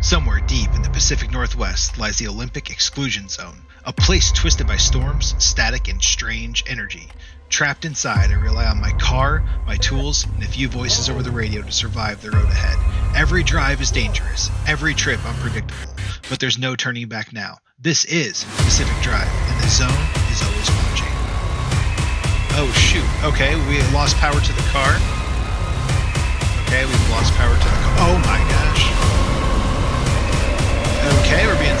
Somewhere deep in the Pacific Northwest lies the Olympic Exclusion Zone, a place twisted by storms, static, and strange energy. Trapped inside, I rely on my car, my tools, and a few voices over the radio to survive the road ahead. Every drive is dangerous, every trip unpredictable, but there's no turning back now. This is Pacific Drive, and the zone is always watching. Oh shoot, okay, we lost power to the car. Okay, we've lost power to the car. Oh my gosh. Okay, we're being...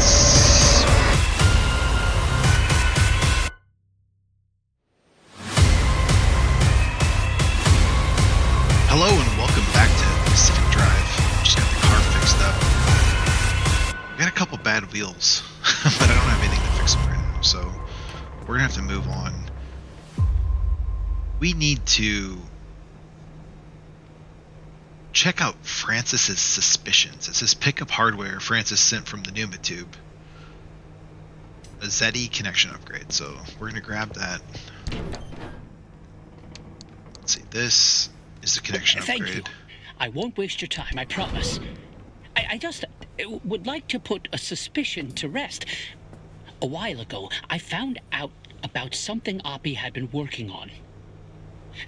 Hello and welcome back to Pacific Drive. Just got the car fixed up. We got a couple bad wheels, but I don't have anything to fix them right now, so we're gonna have to move on. We need to check out Francis's suspicions. It says pick up hardware Francis sent from the Pneuma tube. A ZTE connection upgrade, so we're going to grab that. Let's see, this is the connection upgrade. Thank you. I won't waste your time, I promise. I just would like to put a suspicion to rest. A while ago, I found out about something Oppie had been working on.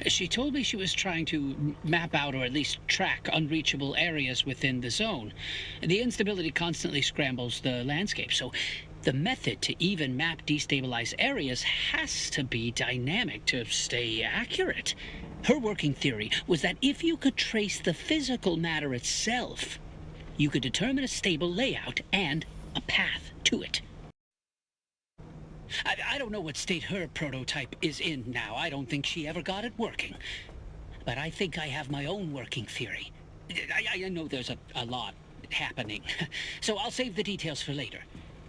She told me she was trying to map out or at least track unreachable areas within the zone. The instability constantly scrambles the landscape, so the method to even map destabilized areas has to be dynamic to stay accurate. Her working theory was that if you could trace the physical matter itself, you could determine a stable layout and a path to it. I don't know what state her prototype is in now. I don't think she ever got it working. But I think I have my own working theory. I know there's a lot happening, so I'll save the details for later.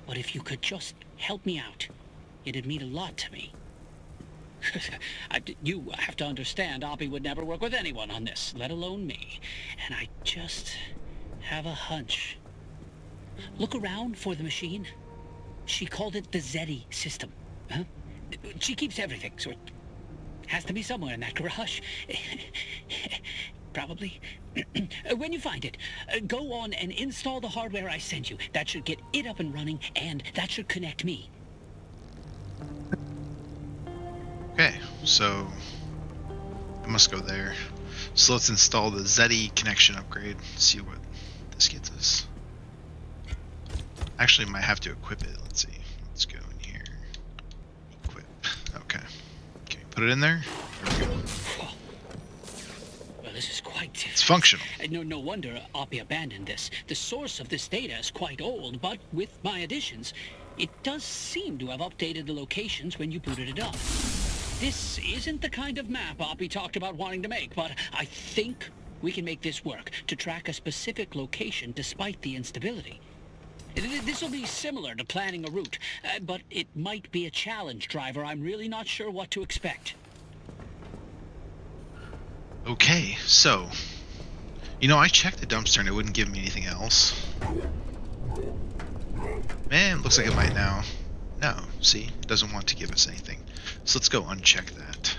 But if you could just help me out, it'd mean a lot to me. You have to understand, Oppie would never work with anyone on this, let alone me. And I just have a hunch. Look around for the machine. She called it the ZTE system. Huh? She keeps everything, so it has to be somewhere in that garage. Probably. When you find it, go on and install the hardware I sent you. That should get it up and running, and that should connect me. Okay, so I must go there. So let's install the ZTE connection upgrade. See what this gets us. Actually, might have to equip it. Let's see. Let's go in here. Equip. Okay. Can we put it in there? There we go. Well, this is quite... It's functional. No wonder Oppie abandoned this. The source of this data is quite old, but with my additions, it does seem to have updated the locations when you booted it up. This isn't the kind of map Oppie talked about wanting to make, but I think we can make this work to track a specific location despite the instability. This will be similar to planning a route, but it might be a challenge, driver. I'm really not sure what to expect. Okay, so... You know, I checked the dumpster and it wouldn't give me anything else. Man, looks like it might now. No, see? It doesn't want to give us anything. So let's go uncheck that.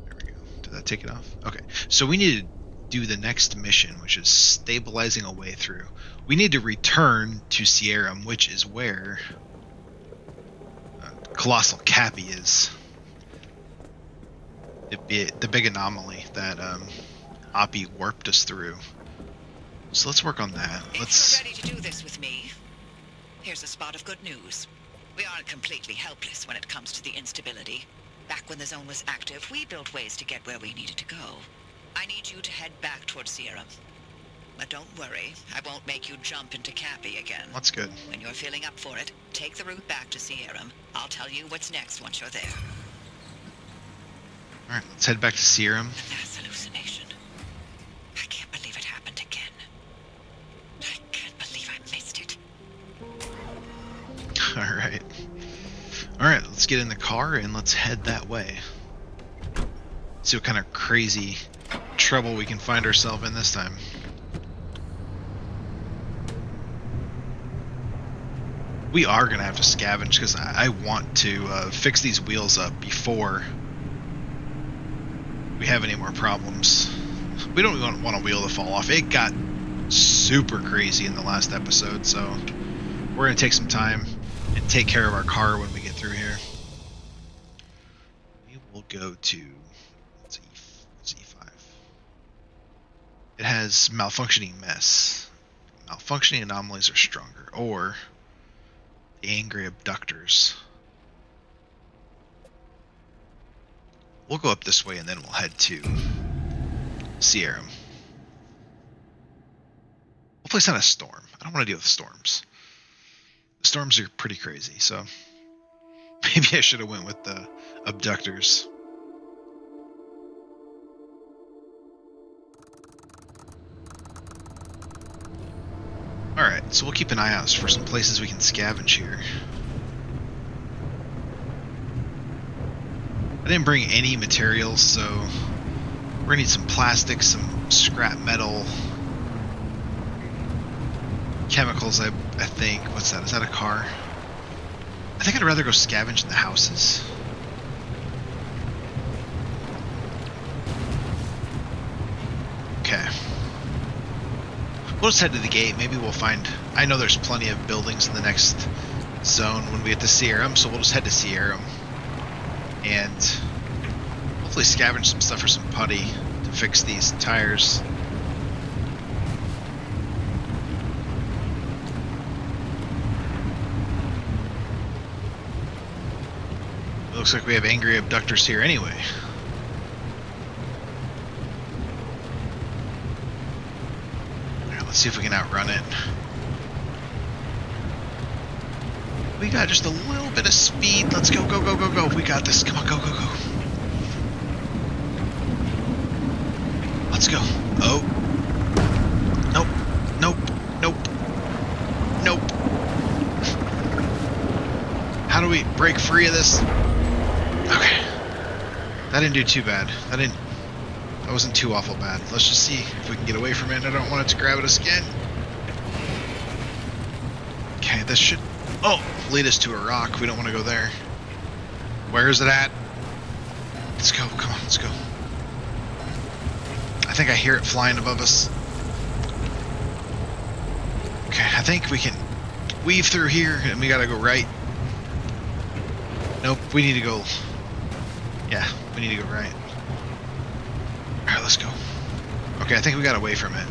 There we go. Did that take it off? Okay, so we need to do the next mission, which is stabilizing a way through. We need to return to Sierram, which is where Colossal Cappy is. The big anomaly that Oppie warped us through. So let's work on that. If you're ready to do this with me, here's a spot of good news. We aren't completely helpless when it comes to the instability. Back when the zone was active, we built ways to get where we needed to go. I need you to head back towards Sierram. But don't worry, I won't make you jump into Cappy again. That's good. When you're feeling up for it, take the route back to Sierram. I'll tell you what's next once you're there. Alright, let's head back to Sierram. The mass hallucination. I can't believe it happened again. I can't believe I missed it. Alright. Alright, let's get in the car and let's head that way. See what kind of crazy trouble we can find ourselves in this time. We are going to have to scavenge because I want to fix these wheels up before we have any more problems. We don't want a wheel to fall off. It got super crazy in the last episode, so we're going to take some time and take care of our car when we get through here. We will go to, what's E5? It has malfunctioning mess. Malfunctioning anomalies are stronger, or the angry abductors. We'll go up this way and then we'll head to Sierra. Hopefully it's not a storm. I don't want to deal with storms. The storms are pretty crazy, so maybe I should have went with the abductors. Alright, so we'll keep an eye out for some places we can scavenge here. I didn't bring any materials, so we're gonna need some plastic, some scrap metal, chemicals, I think. What's that? Is that a car? I think I'd rather go scavenge in the houses. Okay. We'll just head to the gate. Maybe we'll find... I know there's plenty of buildings in the next zone when we get to Sierra, so we'll just head to Sierra. And hopefully scavenge some stuff for some putty to fix these tires. It looks like we have angry abductors here anyway. Alright, let's see if we can outrun it. We got just a little bit of speed. Let's go, go, go, go, go. We got this. Come on, go, go, go. Let's go. Oh. Nope. Nope. Nope. Nope. How do we break free of this? Okay. That didn't do too bad. That wasn't too awful bad. Let's just see if we can get away from it. I don't want it to grab at us again. Okay, this should... Oh, lead us to a rock. We don't want to go there. Where is it at? Let's go. Come on, let's go. I think I hear it flying above us. Okay, I think we can weave through here, and we gotta go right. Nope, we need to go... Yeah, we need to go right. Alright, let's go. Okay, I think we got away from it.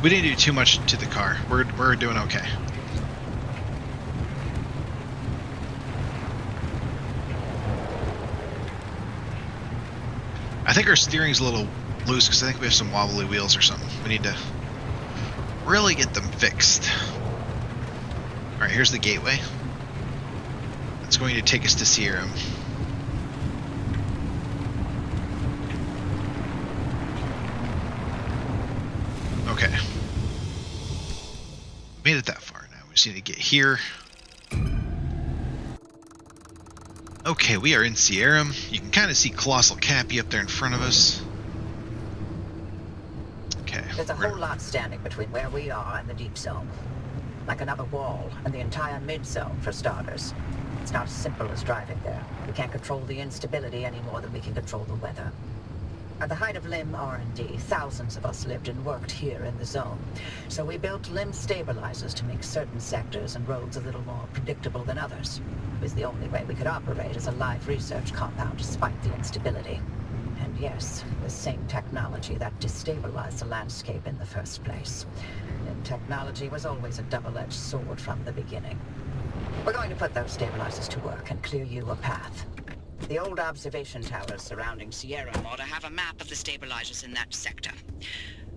We didn't do too much to the car. We're doing okay. I think our steering's a little loose because I think we have some wobbly wheels or something. We need to really get them fixed. Alright, here's the gateway. It's going to take us to Sierra. Okay. We made it that far now. We just need to get here. Okay, we are in Sierra. You can kind of see Colossal Cappy up there in front of us. Okay. There's a whole lot standing between where we are and the deep zone. Like another wall, and the entire mid-zone, for starters. It's not as simple as driving there. We can't control the instability any more than we can control the weather. At the height of LIM R&D, thousands of us lived and worked here in the zone. So we built LIM stabilizers to make certain sectors and roads a little more predictable than others. It was the only way we could operate as a live research compound despite the instability. And yes, the same technology that destabilized the landscape in the first place. LIM technology was always a double-edged sword from the beginning. We're going to put those stabilizers to work and clear you a path. The old observation towers surrounding Sierra ought to have a map of the stabilizers in that sector.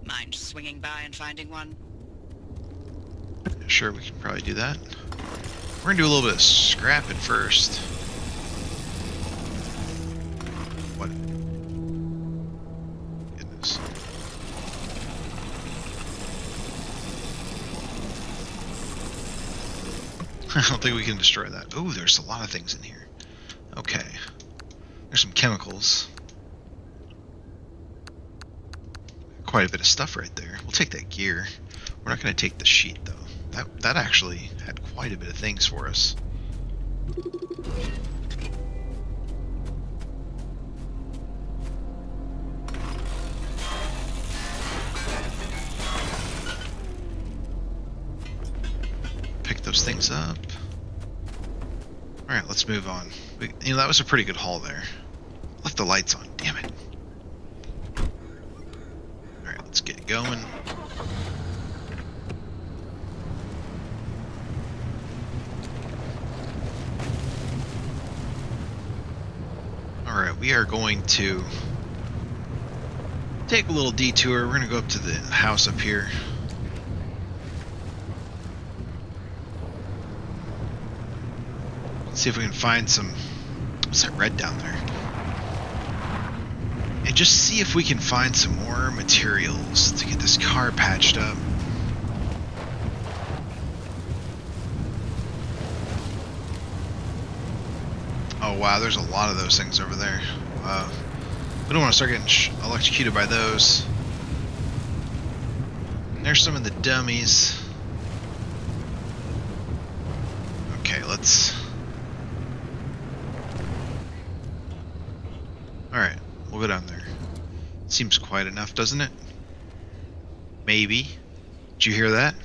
Mind swinging by and finding one? Sure, we can probably do that. We're gonna do a little bit of scrapping first. What? Goodness. I don't think we can destroy that. Ooh, there's a lot of things in here. Okay. There's some chemicals. Quite a bit of stuff right there. We'll take that gear. We're not going to take the sheet, though. That actually had quite a bit of things for us. those things up. Alright, let's move on. That was a pretty good haul there. Left the lights on, damn it. Alright, let's get going. Alright, we are going to take a little detour. We're going to go up to the house up here. See if we can find some... What's that red down there? And just see if we can find some more materials to get this car patched up. Oh wow, there's a lot of those things over there. Wow. We don't want to start getting electrocuted by those. There's some of the dummies. Okay, let's... Alright, we'll go down there. Seems quiet enough, doesn't it? Maybe. Did you hear that?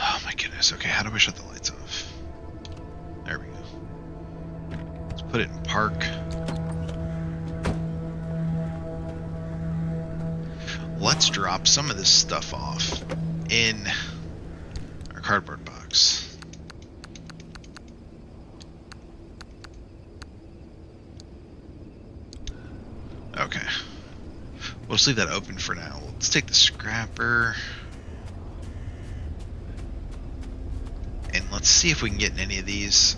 Oh my goodness. Okay, how do we shut the lights off? There we go. Let's put it in park. Let's drop some of this stuff off in our cardboard box. Okay. We'll just leave that open for now. Let's take the scrapper. And let's see if we can get in any of these.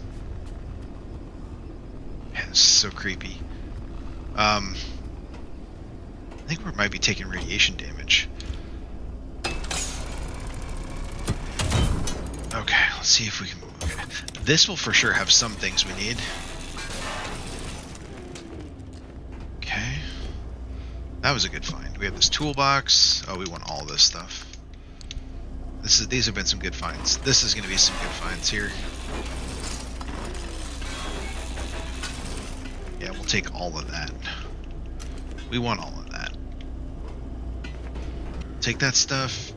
Man, this is so creepy. I think we might be taking radiation damage. Okay, let's see if we can... Okay. This will for sure have some things we need. Okay. That was a good find. We have this toolbox. Oh, we want all this stuff. These have been some good finds. This is going to be some good finds here. Yeah, we'll take all of that. We want all of that. Take that stuff.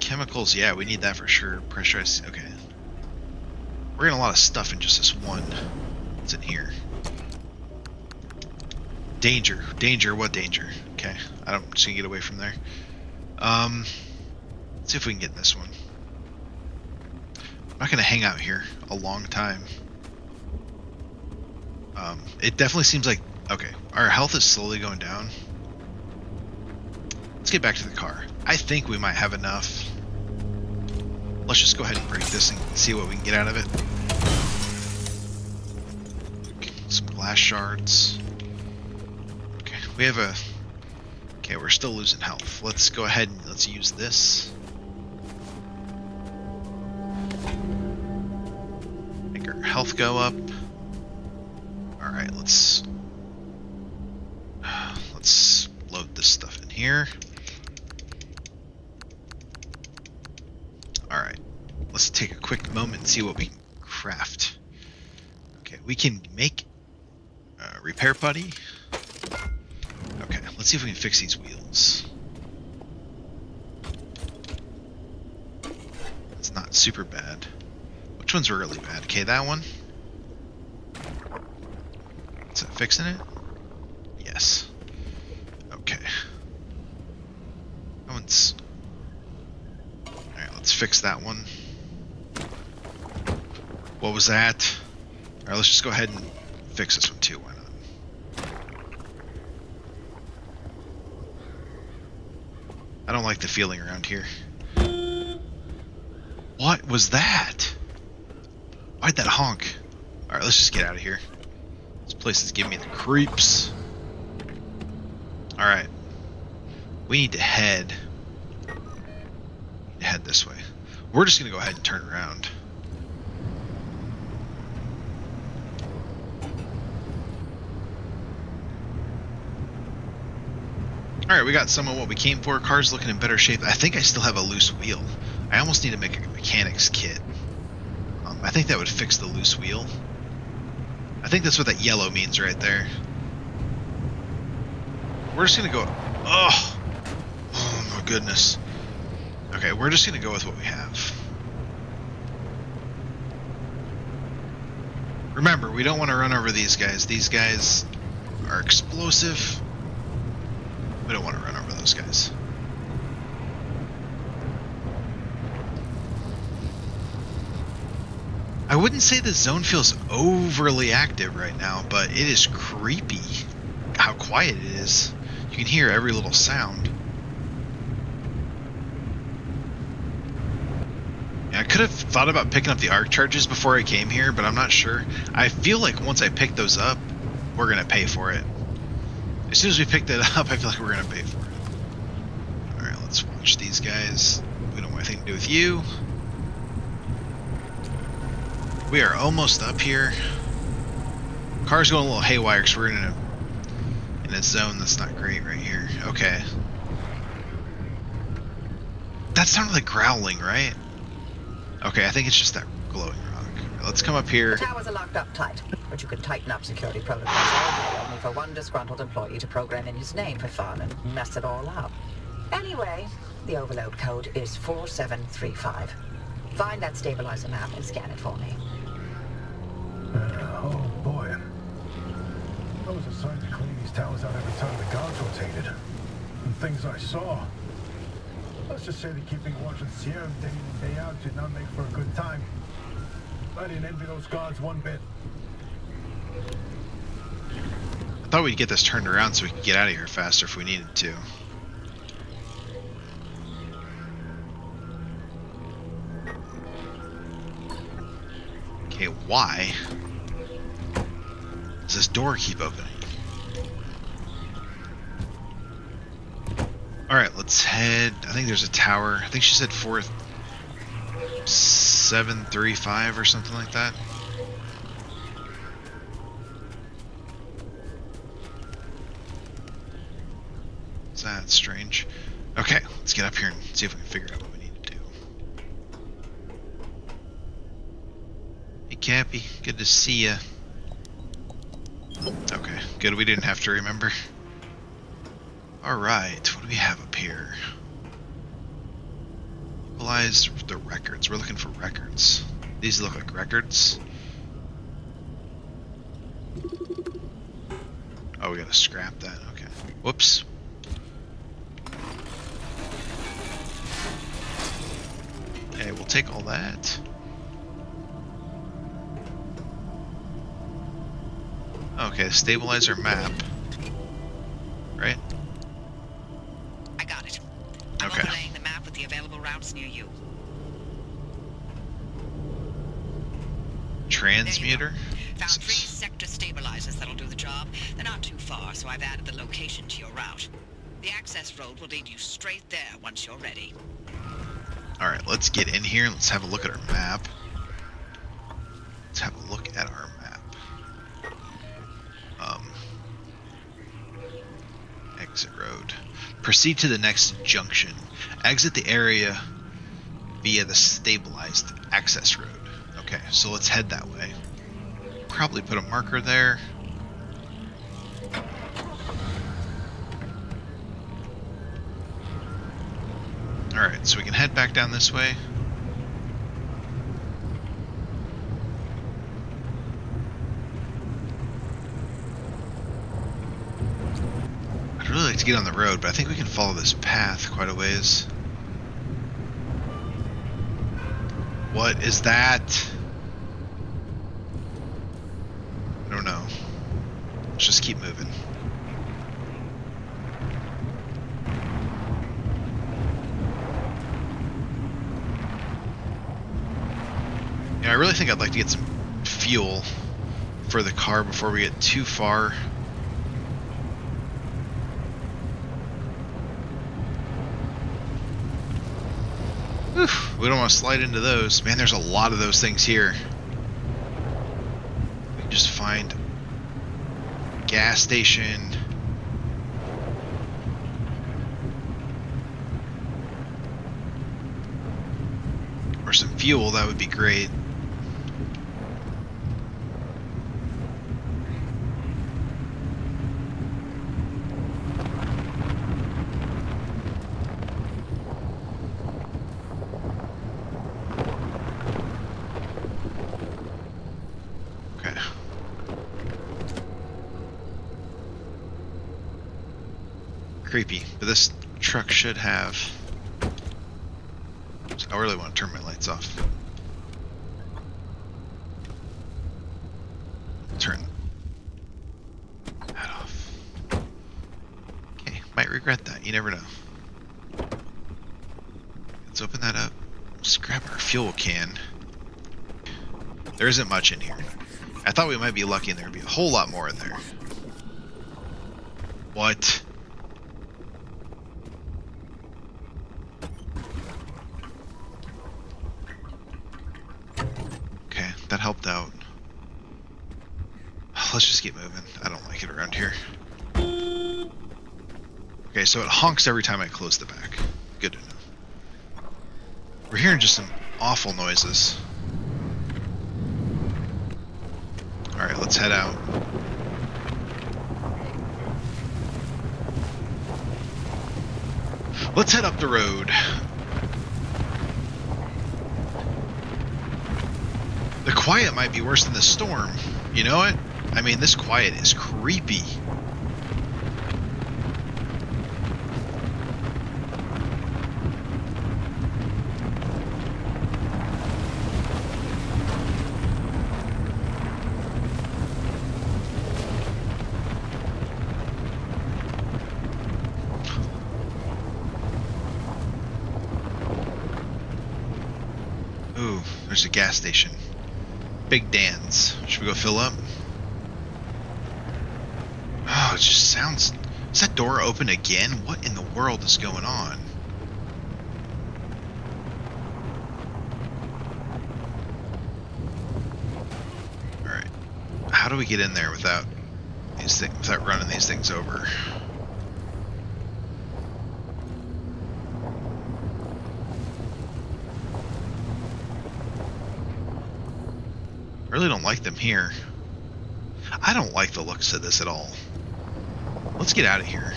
Chemicals, yeah, we need that for sure. Pressurized, okay. We're getting a lot of stuff in just this one. What's in here? Danger. Danger, what danger? Okay, I'm just gonna get away from there. Let's see if we can get this one. I'm not gonna hang out here a long time. It definitely seems like... Okay, our health is slowly going down. Let's get back to the car. I think we might have enough. Let's just go ahead and break this and see what we can get out of it. Okay, some glass shards. Okay, we have a... Okay, we're still losing health. Let's go ahead and let's use this. Make our health go up. Alright, let's load this stuff in here. Alright, let's take a quick moment and see what we can craft. Okay, we can make repair putty. Okay, let's see if we can fix these wheels. It's not super bad. Which one's really bad? Okay, that one. Is that fixing it? Yes. Okay. That one's... Alright, let's fix that one. What was that? Alright, let's just go ahead and fix this one too. Why not? I don't like the feeling around here. What was that? Why'd that honk? Alright, let's just get out of here. This place is giving me the creeps. Alright. We need to head this way. We're just going to go ahead and turn around. Alright, we got some of what we came for. Car's looking in better shape. I think I still have a loose wheel. I almost need to make a mechanic's kit. I think that would fix the loose wheel. I think that's what that yellow means right there. We're just going to go... Oh my goodness. Okay, Okay, we're just gonna go with what we have. Remember, we don't want to run over these guys. These guys are explosive. We don't want to run over those guys. I wouldn't say the zone feels overly active right now, but it is creepy how quiet it is. You can hear every little sound. I could have thought about picking up the arc charges before I came here, but I'm not sure. I feel like once I pick those up, we're going to pay for it. As soon as we pick that up, I feel like we're going to pay for it. Alright, let's watch these guys. We don't want anything to do with you. We are almost up here. Car's going a little haywire because we're in a zone that's not great right here. Okay. That sounded like growling, right? Okay, I think it's just that glowing rock. Let's come up here. The towers are locked up tight, but you can tighten up security protocols all day only for one disgruntled employee to program in his name for fun and mess it all up. Anyway, the overload code is 4735. Find that stabilizer map and scan it for me. Oh boy. I was assigned to clean these towers out every time the guards rotated. And things I saw. Let's just say that keeping watch on Sierra day in, day out did not make for a good time. I didn't envy those guards one bit. I thought we'd get this turned around so we could get out of here faster if we needed to. Okay, why does this door keep opening? Alright, let's head. I think there's a tower. I think she said 4735 or something like that. That's strange. Okay, let's get up here and see if we can figure out what we need to do. Hey Cappy, good to see ya. Okay, good we didn't have to remember. Alright, what do we have up here? Equalize the records. We're looking for records. These look like records. Oh, we gotta scrap that. Okay. Whoops. Okay, we'll take all that. Okay, stabilizer map. Right? I got it. I'm Okay. overlaying the map with the available routes near you. Transmuter? Found 3 sector stabilizers that'll do the job. They're not too far, so I've added the location to your route. The access road will lead you straight there once you're ready. Alright, let's get in here and let's have a look at our map. Let's have a look at our map. Exit road. Proceed to the next junction. Exit the area via the stabilized access road. Okay, so let's head that way. Probably put a marker there. Alright, so we can head back down this way. I'd really like to get on the road, but I think we can follow this path quite a ways. What is that? I don't know. Let's just keep moving. Yeah, I really think I'd like to get some fuel for the car before we get too far. Whew, we don't want to slide into those. Man, there's a lot of those things here. We can just find a gas station. Or some fuel, that would be great. creepy, but this truck should have... I really want to turn my lights off. Turn that off. Okay, might regret that. You never know. Let's open that up. Let's grab our fuel can. There isn't much in here. I thought we might be lucky and there would be a whole lot more in there. What? Okay, that helped out. Let's just keep moving. I don't like it around here. Okay, so it honks every time I close the back. Good to know. We're hearing just some awful noises. Alright, let's head out. Let's head up the road. The quiet might be worse than the storm. You know it? I mean, this quiet is creepy. Ooh, there's a gas station. Big Dan's. Should we go fill up? Oh, it just sounds... Is that door open again? What in the world is going on? Alright. How do we get in there without these things, without running these things over? I really don't like them here. I don't like the looks of this at all. Let's get out of here.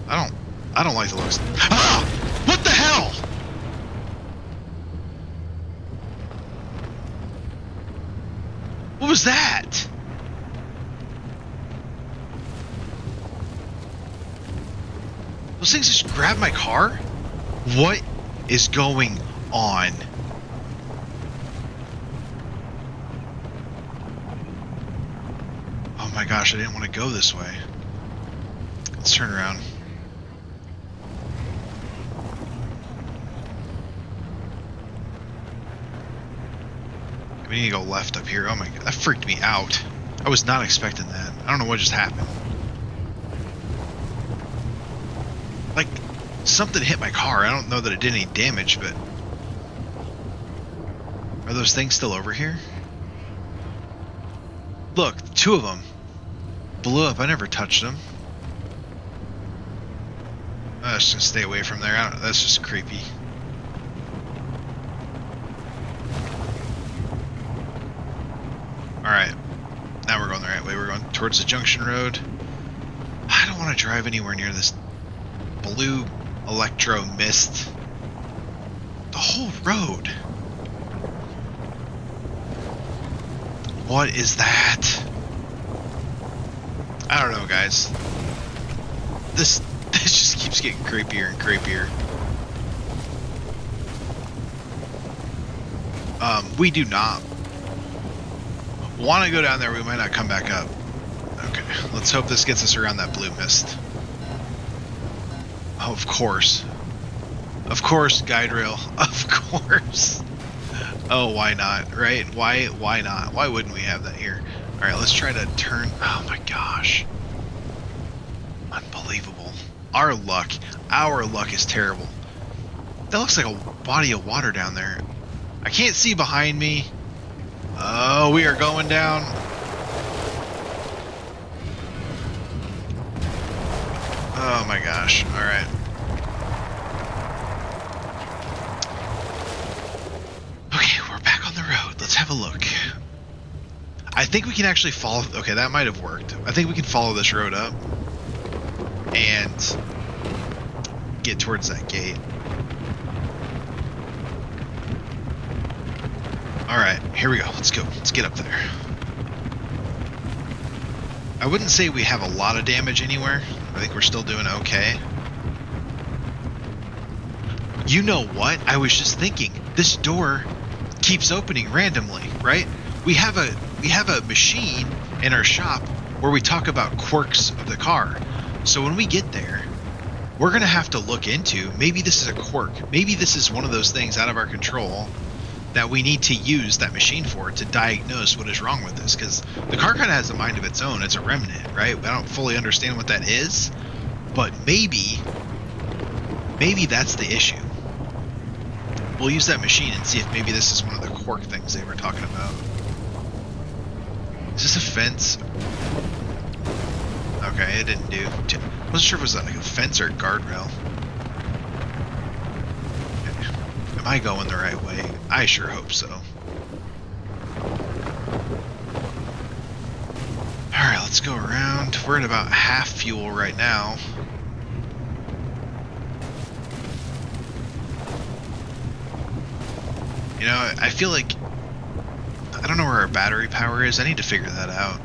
I don't like the looks. Ah! What the hell? What was that? Those things just grabbed my car? What is going on? Oh my gosh, I didn't want to go this way. Let's turn around. We need to go left up here. Oh my god, that freaked me out. I was not expecting that. I don't know what just happened. Like, something hit my car. I don't know that it did any damage, but... Are those things still over here? Look, two of them blew up. I never touched them. Let's just stay away from there. That's just creepy. Alright. Now we're going the right way. We're going towards the junction road. I don't want to drive anywhere near this blue electro mist. The whole road. What is that? I don't know, guys. This just keeps getting creepier and creepier. We do not want to go down there. We might not come back up. Okay, let's hope this gets us around that blue mist. Oh, of course. Of course, guide rail. Of course. Oh, why not, right? Why not? Why wouldn't we have that here? Alright, let's try to turn... Oh my gosh. Unbelievable. Our luck is terrible. That looks like a body of water down there. I can't see behind me. Oh, we are going down. Oh my gosh. Alright. Okay, we're back on the road. Let's have a look. I think we can actually follow... Okay, that might have worked. I think we can follow this road up and get towards that gate. Alright, here we go. Let's go. Let's get up there. I wouldn't say we have a lot of damage anywhere. I think we're still doing okay. You know what? I was just thinking, this door keeps opening randomly, right? We have a machine in our shop where we talk about quirks of the car. So when we get there, we're going to have to look into, maybe this is a quirk. Maybe this is one of those things out of our control that we need to use that machine for to diagnose what is wrong with this. Because the car kind of has a mind of its own. It's a remnant, right? I don't fully understand what that is, but maybe that's the issue. We'll use that machine and see if maybe this is one of the quirk things they were talking about. Is this a fence? Okay, it didn't do. I wasn't sure if it was like a fence or a guardrail. Okay. Am I going the right way? I sure hope so. Alright, let's go around. We're at about half fuel right now. You know, I feel like I don't know where our battery power is. I need to figure that out.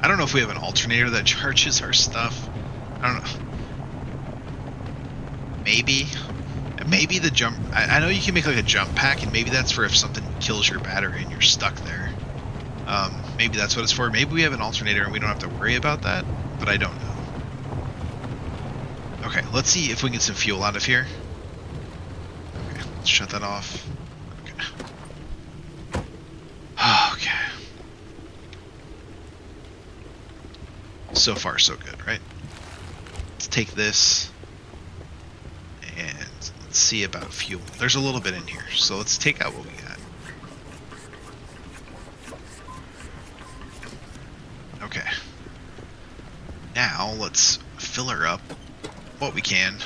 I don't know if we have an alternator that charges our stuff. I don't know. Maybe the jump... I know you can make like a jump pack, and maybe that's for if something kills your battery and you're stuck there. Maybe that's what it's for. Maybe we have an alternator and we don't have to worry about that, but I don't know. Okay, let's see if we can get some fuel out of here. Okay, let's shut that off. Okay. So far, so good, right? Let's take this and let's see about fuel. There's a little bit in here, so let's take out what we got. Okay. Now let's fill her up what we can.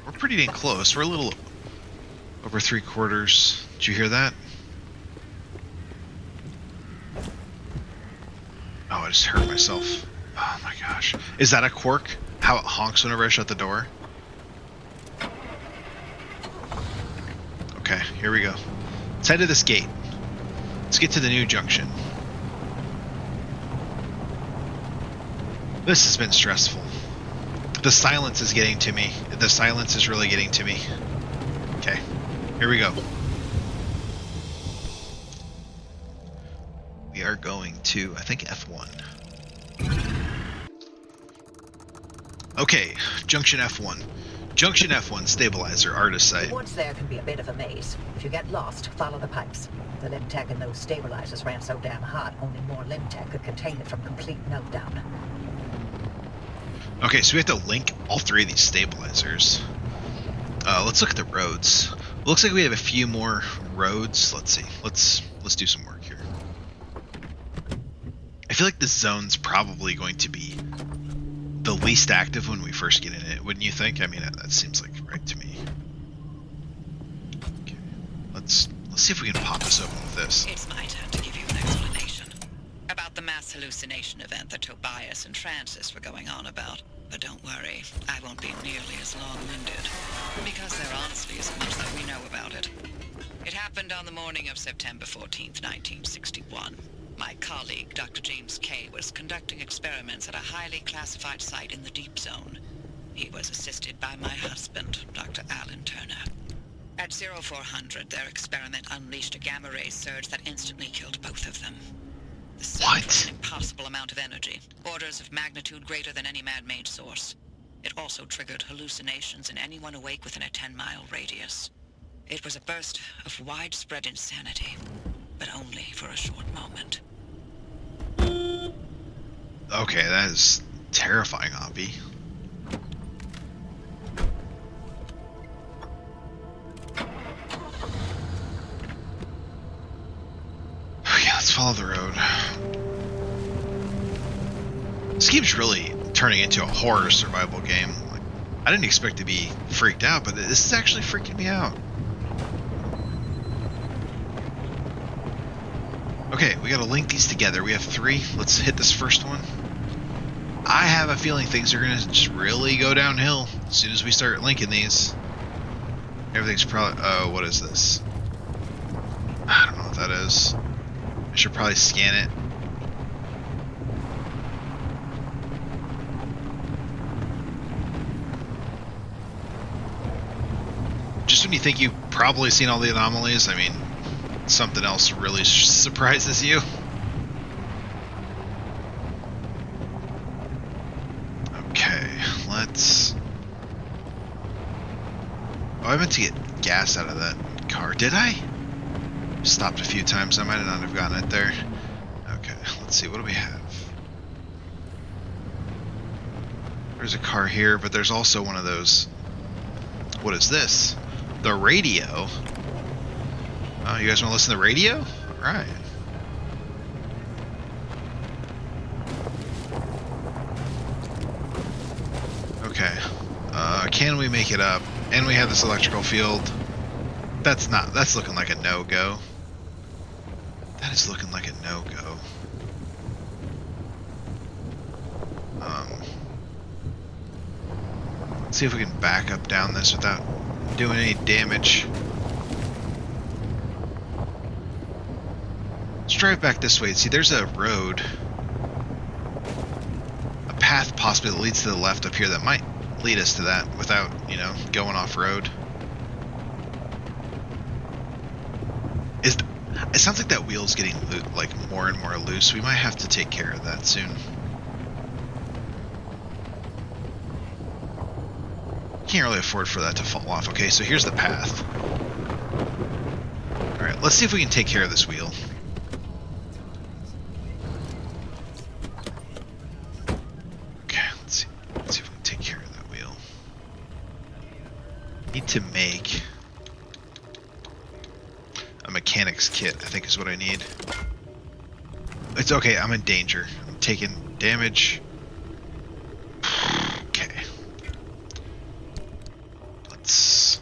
We're pretty dang close. We're a little over 3/4. Did you hear that? Oh, I just hurt myself. Oh my gosh. Is that a quirk? How it honks whenever I shut the door? Okay, here we go. Let's head to this gate. Let's get to the new junction. This has been stressful. The silence is getting to me. The silence is really getting to me. Okay, here we go. We are going to, I think, F1. Okay, Junction F1. Junction F1 stabilizer artist site. The woods there can be a bit of a maze. If you get lost, follow the pipes. The limb tech in those stabilizers ran so damn hot, only more limb tech could contain it from complete meltdown. Okay, so we have to link all three of these stabilizers. Let's look at the roads. Looks like we have a few more roads. Let's see. Let's do some work here. I feel like this zone's probably going to be the least active when we first get in it, wouldn't you think? I mean, that seems like right to me. Okay, let's see if we can pop this open with this. It's my turn to give you an explanation about the mass hallucination event that Tobias and Francis were going on about. But don't worry, I won't be nearly as long-winded, because there honestly isn't much that we know about it. It happened on the morning of September 14th, 1961. My colleague, Dr. James Kay, was conducting experiments at a highly classified site in the Deep Zone. He was assisted by my husband, Dr. Alan Turner. At 0400, their experiment unleashed a gamma-ray surge that instantly killed both of them. The surge was an impossible amount of energy, orders of magnitude greater than any man-made source. It also triggered hallucinations in anyone awake within a 10-mile radius. It was a burst of widespread insanity, but only for a short moment. Okay, that is terrifying, Oppie. Okay, let's follow the road. This game's really turning into a horror survival game. Like, I didn't expect to be freaked out, but this is actually freaking me out. Okay, we gotta link these together. We have 3. Let's hit this first one. I have a feeling things are gonna just really go downhill as soon as we start linking these. Everything's probably... Oh, what is this? I don't know that is. I should probably scan it. Just when you think you've probably seen all the anomalies, I mean, something else really surprises you. Okay, let's... Oh, I meant to get gas out of that car. Did I? Stopped a few times. I might not have gotten it there. Okay, let's see. What do we have? There's a car here, but there's also one of those... What is this? The radio? Oh, you guys want to listen to the radio? Right. Okay. Can we make it up? And we have this electrical field. That's looking like a no-go. That is looking like a no-go. Let's see if we can back up down this without doing any damage. Let's drive back this way. See, there's a road. A path possibly that leads to the left up here that might lead us to that without, you know, going off-road. It sounds like that wheel's getting like more and more loose. We might have to take care of that soon. Can't really afford for that to fall off. Okay, so here's the path. Alright, let's see if we can take care of this wheel. Okay, let's see if we can take care of that wheel. Need to make a mechanic's kit, I think is what I need. It's okay, I'm in danger. I'm taking damage. Okay. Let's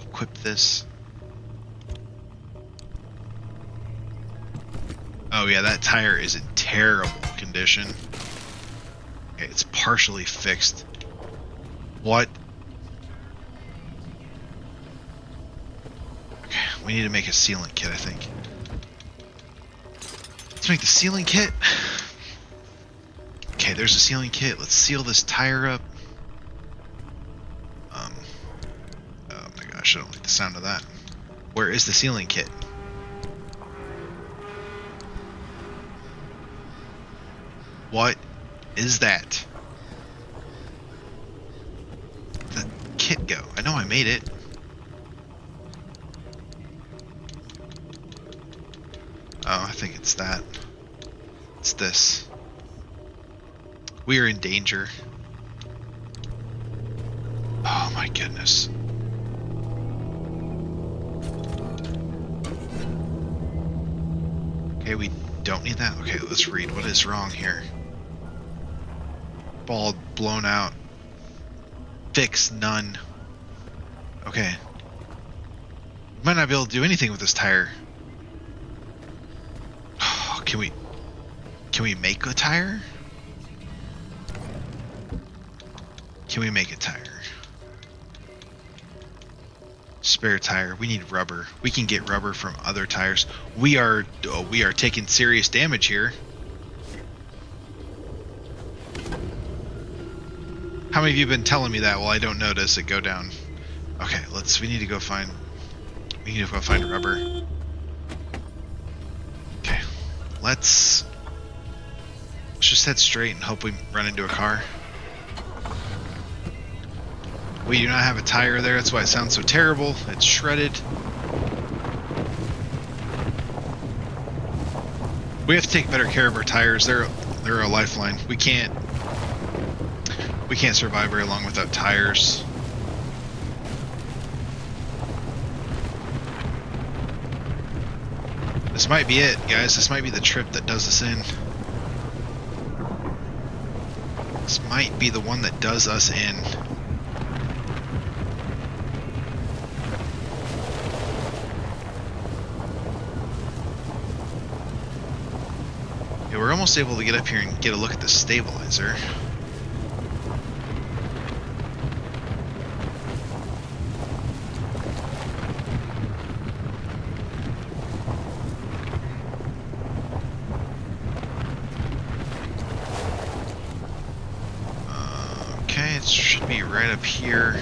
equip this. Oh yeah, that tire is in terrible condition. Okay, it's partially fixed. What? Okay, we need to make a sealant kit, I think. Let's make the sealing kit. Okay, there's a sealing kit. Let's seal this tire up. Oh my gosh, I don't like the sound of that. Where is the sealing kit? What is that? Where'd the kit go? I know I made it. Oh, I think it's that. It's this. We are in danger. Oh my goodness. Okay, we don't need that. Okay, let's read. What is wrong here? Ball blown out. Fix none. Okay. Might not be able to do anything with this tire. Can we make a tire? Can we make a tire? Spare tire. We need rubber. We can get rubber from other tires. We are taking serious damage here. How many of you have been telling me that? Well, I don't notice it go down. Okay, we need to go find rubber. Okay. Let's just head straight and hope we run into a car. We do not have a tire there, that's why it sounds so terrible. It's shredded. We have to take better care of our tires. They're a lifeline. We can't survive very long without tires. This might be it, guys. This might be the trip that does us in. This might be the one that does us in. Yeah, we're almost able to get up here and get a look at the stabilizer. it should be right up here.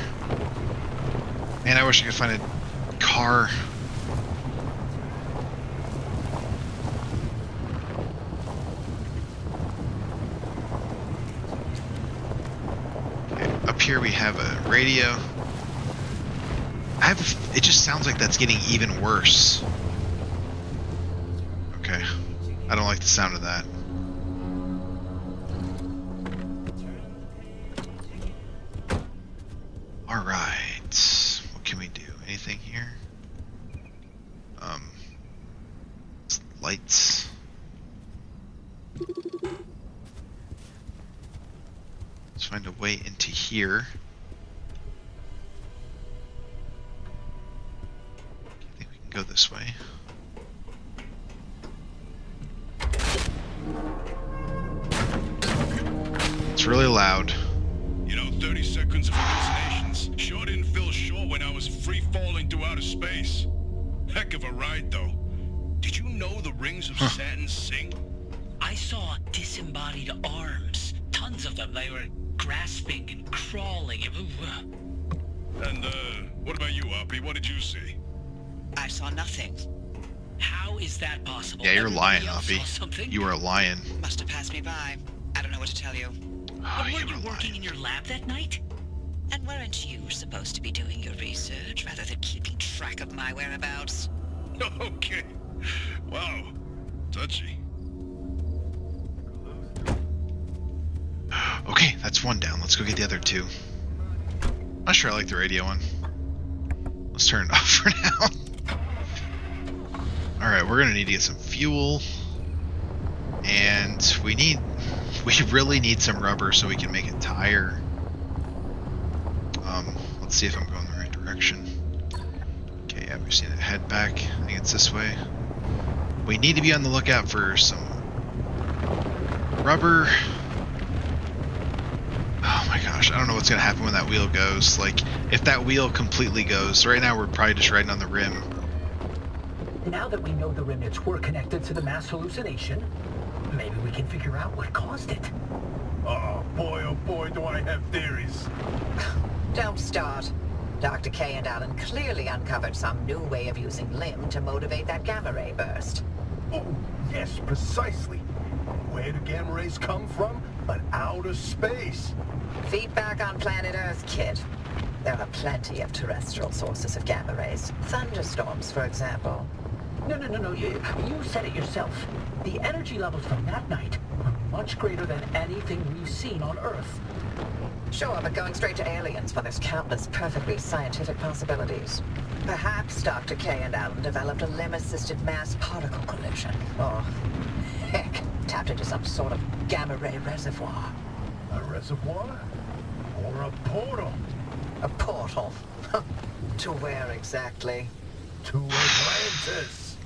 Man, I wish I could find a car. Okay, up here we have a radio. It just sounds like that's getting even worse. Okay, I don't like the sound of that. Alright, what can we do? Anything here? Lights. Let's find a way into here. I think we can go this way. It's really loud. You know, 30 seconds of hallucinations sure didn't feel short when I was free falling through outer space. Heck of a ride, though. Did you know the rings of Saturn sing? I saw disembodied arms. Tons of them. They were grasping and crawling. And, what about you, Oppie? What did you see? I saw nothing. How is that possible? Yeah, you're lying, Everybody else Oppie. saw something? You are lying. Must have passed me by. I don't know what to tell you. Oh, But you weren't you were working lying. in your lab that night? And weren't you supposed to be doing your research rather than keeping track of my whereabouts? Okay. Wow. Touchy. Okay, that's one down. Let's go get the other two. Not sure I like the radio one. Let's turn it off for now. Alright, we're gonna need to get some fuel. And we really need some rubber so we can make a tire. Let's see if I'm going the right direction. Okay, yeah, we've seen it head back. I think it's this way. We need to be on the lookout for some rubber. Oh my gosh, I don't know what's gonna happen when that wheel goes. Like, if that wheel completely goes, right now we're probably just riding on the rim. Now that we know the remnants were connected to the mass hallucination, maybe we can figure out what caused it. Oh boy, do I have theories. Don't start. Dr. K and Allen clearly uncovered some new way of using limb to motivate that gamma ray burst. Oh, yes, precisely. Where do gamma rays come from? But outer space. Feet back on planet Earth, kid. There are plenty of terrestrial sources of gamma rays. Thunderstorms, for example. No, you said it yourself. The energy levels from that night were much greater than anything we've seen on Earth. Sure, but going straight to aliens when there's countless perfectly scientific possibilities. Perhaps Dr. K and Allen developed a limb-assisted mass particle collision. Or, heck, tapped into some sort of gamma ray reservoir. A reservoir? Or a portal? A portal. To where exactly? To Atlantis.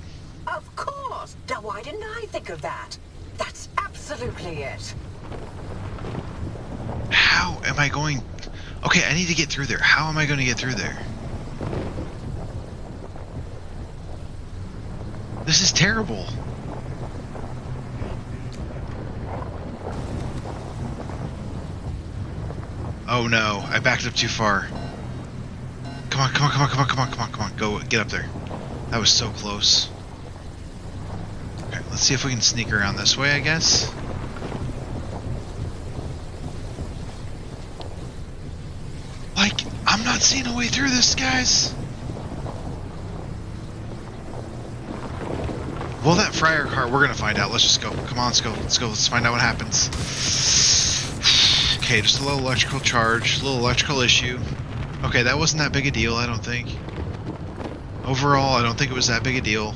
Of course! Now why didn't I think of that? That's absolutely it. How am I going... Okay, I need to get through there. How am I going to get through there? This is terrible. Oh no, I backed up too far. Come on. Go, get up there. That was so close. Okay, let's see if we can sneak around this way, I guess. Like, I'm not seeing a way through this, guys. Well, that fryer car, we're gonna find out. Let's just go. Come on, let's go. Let's find out what happens. Okay, just a little electrical charge, a little electrical issue. Okay, that wasn't that big a deal, I don't think. Overall, I don't think it was that big a deal.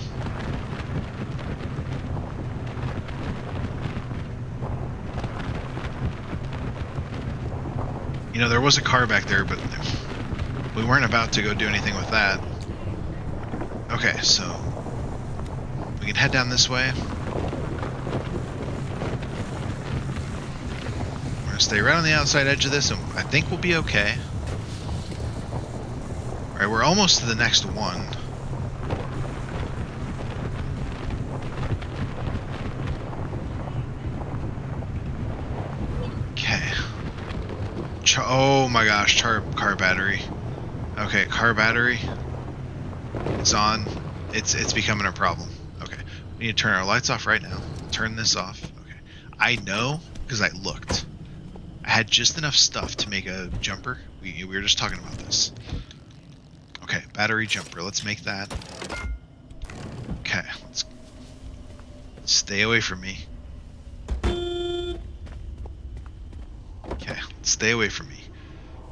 You know, there was a car back there, but we weren't about to go do anything with that. Okay, so we can head down this way. We're gonna stay right on the outside edge of this, and I think we'll be okay. Alright, we're almost to the next one. Oh my gosh, car battery. Okay, car battery is on. It's becoming a problem. Okay, we need to turn our lights off right now. Turn this off. Okay, I know because I looked. I had just enough stuff to make a jumper. We were just talking about this. Okay, battery jumper. Let's make that. Okay, let's stay away from me. Okay, stay away from me.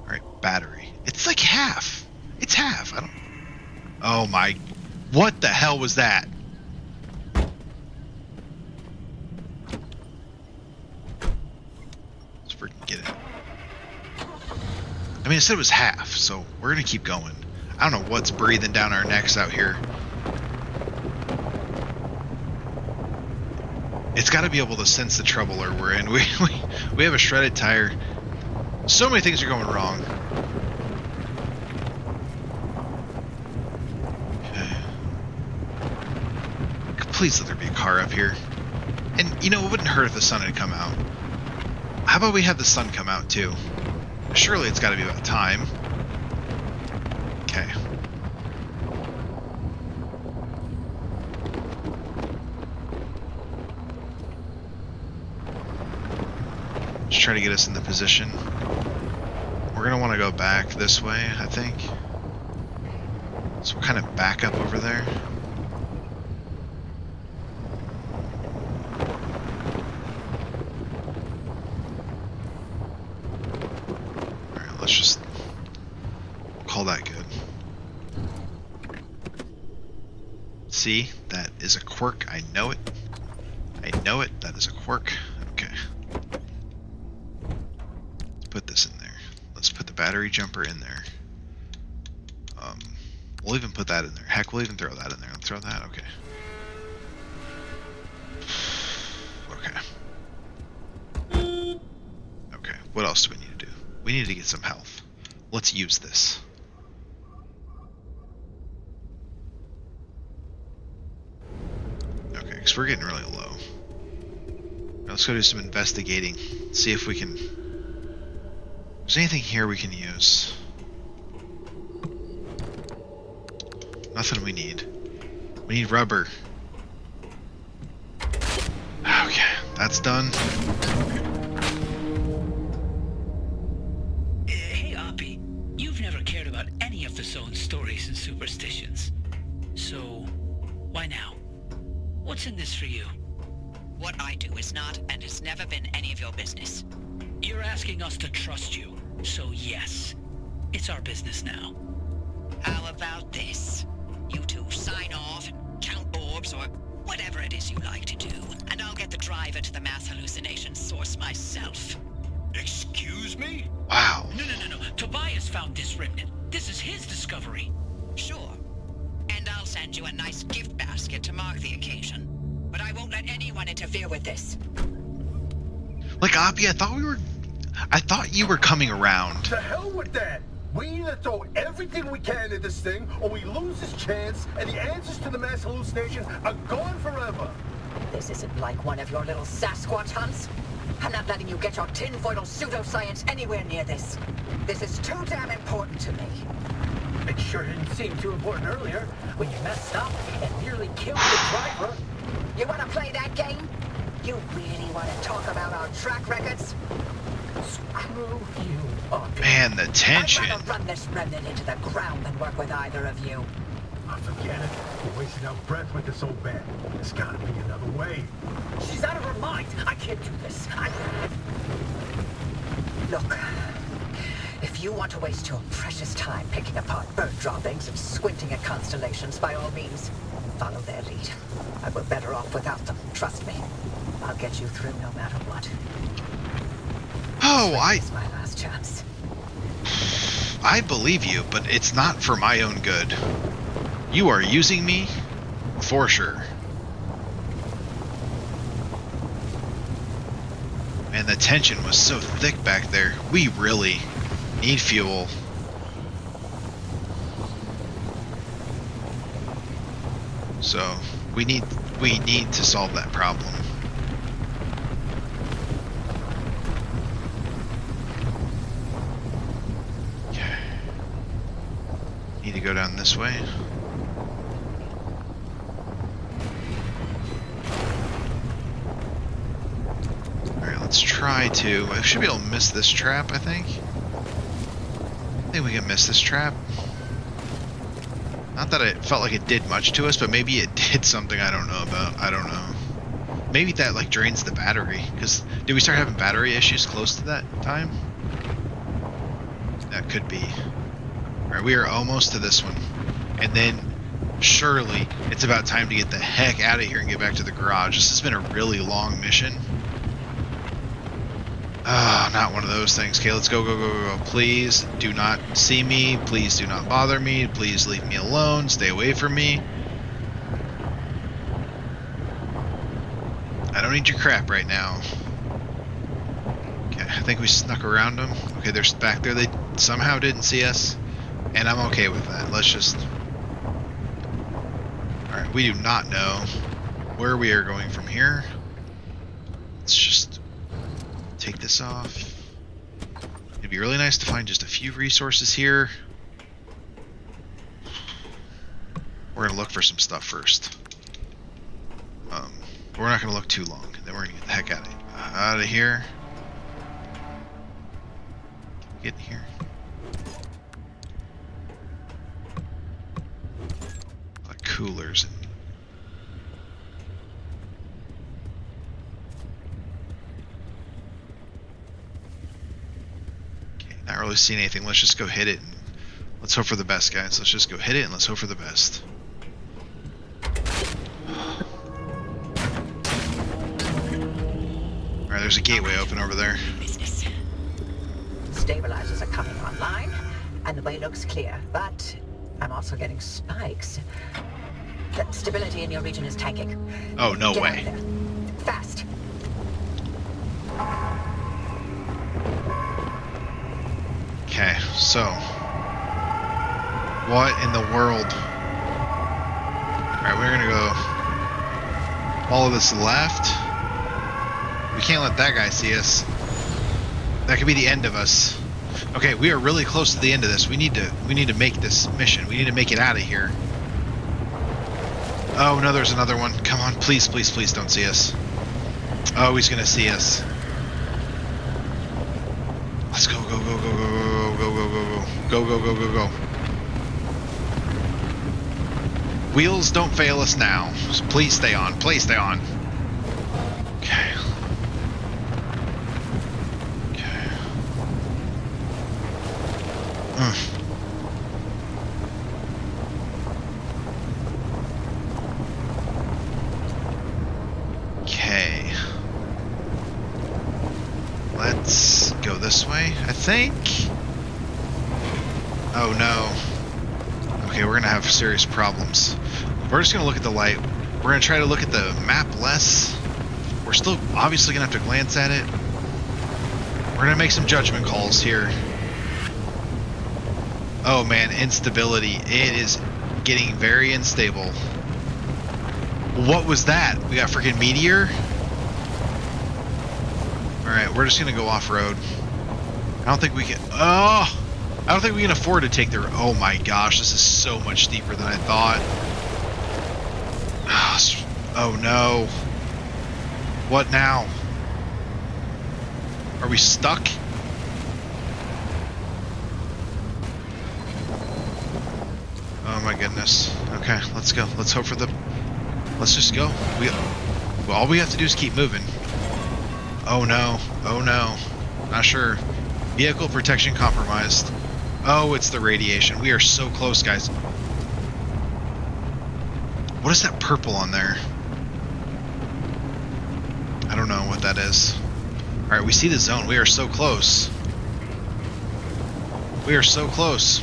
Alright, battery. It's like half. It's half. I don't... Oh my... What the hell was that? Let's freaking get it. I mean, it said it was half, so we're gonna keep going. I don't know what's breathing down our necks out here. It's got to be able to sense the trouble we're in. We have a shredded tire. So many things are going wrong. Okay. Please let there be a car up here. And, you know, it wouldn't hurt if the sun had come out. How about we have the sun come out, too? Surely it's got to be about time. Okay. Just try to get us in the position. We're going to want to go back this way, I think. So we'll kind of back up over there. Alright, let's just call that good. See, that is a quirk. I know it. I know it. That is a quirk. Okay. Put this in there. Let's put the battery jumper in there. We'll even put that in there. Heck, we'll even throw that in there. Let's throw that. Okay. Okay. Okay. What else do we need to do? We need to get some health. Let's use this. Okay, because we're getting really low. Now let's go do some investigating. See if we can... Is there anything here we can use? Nothing we need. We need rubber. Okay, that's done. Hey, Oppie. You've never cared about any of the zone's stories and superstitions. So, why now? What's in this for you? What I do is not and has never been any of your business. You're asking us to trust you, so yes. It's our business now. How about this? You two sign off and count orbs or whatever it is you like to do, and I'll get the driver to the mass hallucination source myself. Excuse me? Wow. No. Tobias found this remnant. This is his discovery. Sure. And I'll send you a nice gift basket to mark the occasion. But I won't let anyone interfere with this. Like, Oppie, I thought you were coming around. To hell with that! We either throw everything we can at this thing, or we lose this chance, and the answers to the mass hallucination are gone forever. This isn't like one of your little Sasquatch hunts. I'm not letting you get your tinfoil pseudoscience anywhere near this. This is too damn important to me. It sure didn't seem too important earlier when you messed up and nearly killed the driver. You want to play that game? You really want to talk about our track records? Screw you up. Man, the tension. I'd rather run this remnant into the ground than work with either of you. Oh, forget it. We're wasting our breath with this old bat. There's gotta be another way. She's out of her mind. I can't do this. Look, if you want to waste your precious time picking apart bird droppings and squinting at constellations, by all means, follow their lead. I were better off without them, trust me. I'll get you through no matter what. Oh, This is my last chance. I believe you, but it's not for my own good. You are using me, for sure. And the tension was so thick back there. We really need fuel. So we need to solve that problem. to go down this way. Alright, let's try to... I should be able to miss this trap, I think. I think we can miss this trap. Not that it felt like it did much to us, but maybe it did something I don't know about. I don't know. Maybe that like drains the battery. Because did we start having battery issues close to that time? That could be. Alright, we are almost to this one. And then surely it's about time to get the heck out of here and get back to the garage. This has been a really long mission. Ah, not one of those things. Okay, let's go, go, go, go, go. Please do not see me. Please do not bother me. Please leave me alone. Stay away from me. I don't need your crap right now. Okay, I think we snuck around them. Okay, they're back there. They somehow didn't see us. And I'm okay with that. Let's just... Alright, we do not know where we are going from here. Let's just... take this off. It'd be really nice to find just a few resources here. We're gonna look for some stuff first. We're not gonna look too long. Then we're gonna get the heck out of here. Can we get in here? Like coolers and not really seeing anything. Let's just go hit it and let's hope for the best, guys. Let's just go hit it and let's hope for the best. Alright, there's a gateway open over there. Business. Stabilizers are coming online, and the way looks clear, but I'm also getting spikes. The stability in your region is tanking. Oh, no Get way. out of there. Fast. Okay, so what in the world? Alright, we're gonna go follow this left. We can't let that guy see us. That could be the end of us. Okay, we are really close to the end of this. We need to make this mission. We need to make it out of here. Oh no, there's another one. Come on, please, please, please don't see us. Oh, he's gonna see us. Let's go, go, go, go, go, go, go, go, go, go, go, go, go, go. Wheels don't fail us now. So please stay on. Please stay on. Okay. Okay. Okay. Let's go this way, I think. Oh no. Okay, we're gonna have serious problems. We're just gonna look at the light. We're gonna try to look at the map less. We're still obviously gonna have to glance at it. We're gonna make some judgment calls here. Oh man, instability. It is getting very unstable. What was that? We got freaking meteor? Alright, we're just gonna go off-road. I don't think we can... Oh! I don't think we can afford to take the... Oh my gosh, this is so much steeper than I thought. Oh no. What now? Are we stuck? Oh my goodness. Okay, let's go. Let's hope for the... Let's just go. Well, all we have to do is keep moving. Oh no. Oh no. Not sure. Vehicle protection compromised. Oh, it's the radiation. We are so close, guys. What is that purple on there? I don't know what that is. Alright, we see the zone. We are so close. We are so close.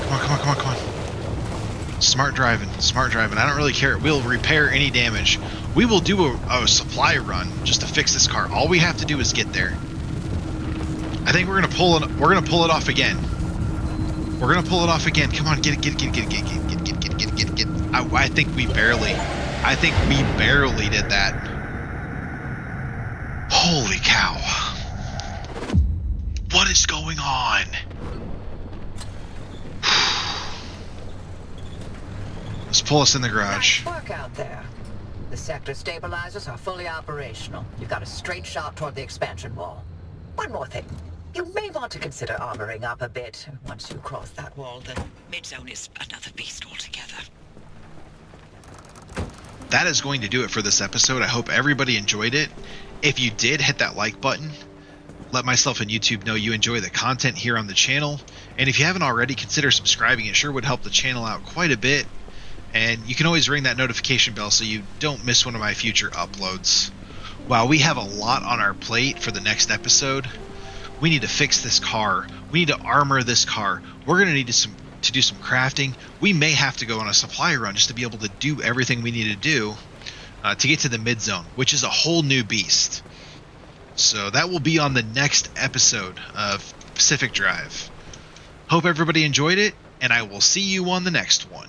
Come on, come on, come on, come on. Smart driving, smart driving. I don't really care. We'll repair any damage. We will do a supply run just to fix this car. All we have to do is get there. I think we're gonna pull it. We're gonna pull it off again. We're gonna pull it off again. Come on, get it, get it, get it, get it, get it, get it, get it, get it, get it, get it. I think we barely. I think we barely did that. Holy cow! What is going on? Let's pull us in the garage. Nice work out there. The sector stabilizers are fully operational. You've got a straight shot toward the expansion wall. One more thing. You may want to consider armoring up a bit once you cross that wall. The mid-zone is another beast altogether. That is going to do it for this episode. I hope everybody enjoyed it. If you did, hit that like button. Let myself and YouTube know you enjoy the content here on the channel. And if you haven't already, consider subscribing. It sure would help the channel out quite a bit. And you can always ring that notification bell so you don't miss one of my future uploads. Wow, we have a lot on our plate for the next episode. We need to fix this car. We need to armor this car. We're going to need to do some crafting. We may have to go on a supply run just to be able to do everything we need to do to get to the mid-zone, which is a whole new beast. So that will be on the next episode of Pacific Drive. Hope everybody enjoyed it, and I will see you on the next one.